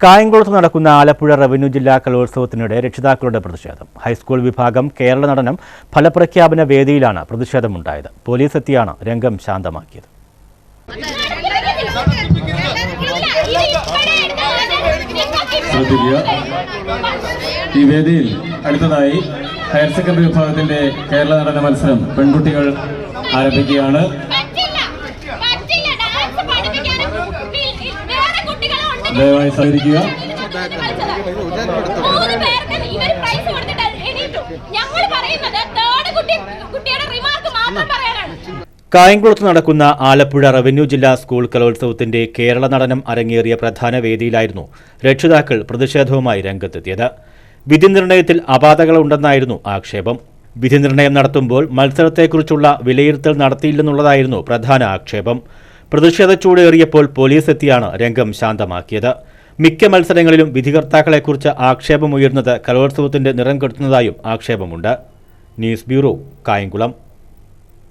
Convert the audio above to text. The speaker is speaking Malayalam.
കായംകുളത്ത് നടക്കുന്ന ആലപ്പുഴ റവന്യൂ ജില്ലാ കലോത്സവത്തിനിടെ രക്ഷിതാക്കളുടെ പ്രതിഷേധം. ഹൈസ്കൂൾ വിഭാഗം കേരള നടനം ഫലപ്രഖ്യാപന വേദിയിലാണ് പ്രതിഷേധമുണ്ടായത്. പോലീസ് എത്തിയാണ് രംഗം ശാന്തമാക്കിയത്. ഈ വേദിയിൽ അടുത്തതായി ഹയർ സെക്കൻഡറി വിഭാഗത്തിന്റെ കേരള നടന മത്സരം പെൺകുട്ടികൾ ആരംഭിക്കുകയാണ്. ദയവായി സഹകരിക്കുക. കായംകുളത്ത് നടക്കുന്ന ആലപ്പുഴ റവന്യൂ ജില്ലാ സ്കൂൾ കലോത്സവത്തിന്റെ കേരള നടനം അരങ്ങേറിയ പ്രധാന വേദിയിലായിരുന്നു രക്ഷിതാക്കൾ പ്രതിഷേധവുമായി രംഗത്തെത്തിയത്. വിധി നിർണയത്തിൽ അപാകതകളുണ്ടെന്നായിരുന്നു ആക്ഷേപം. വിധി നിർണയം നടത്തുമ്പോൾ മത്സരത്തെക്കുറിച്ചുള്ള വിലയിരുത്തൽ നടത്തിയില്ലെന്നുള്ളതായിരുന്നു പ്രധാന ആക്ഷേപം. പ്രതിഷേധ ചൂടേറിയപ്പോൾ പോലീസ് എത്തിയാണ് രംഗം ശാന്തമാക്കിയത്. മിക്ക മത്സരങ്ങളിലും വിധികർത്താക്കളെക്കുറിച്ച് ആക്ഷേപമുയർന്നത് കലോത്സവത്തിന്റെ നിറം കെടുത്തുന്നതായും ആക്ഷേപമുണ്ട്. News bureau, Kayamkulam.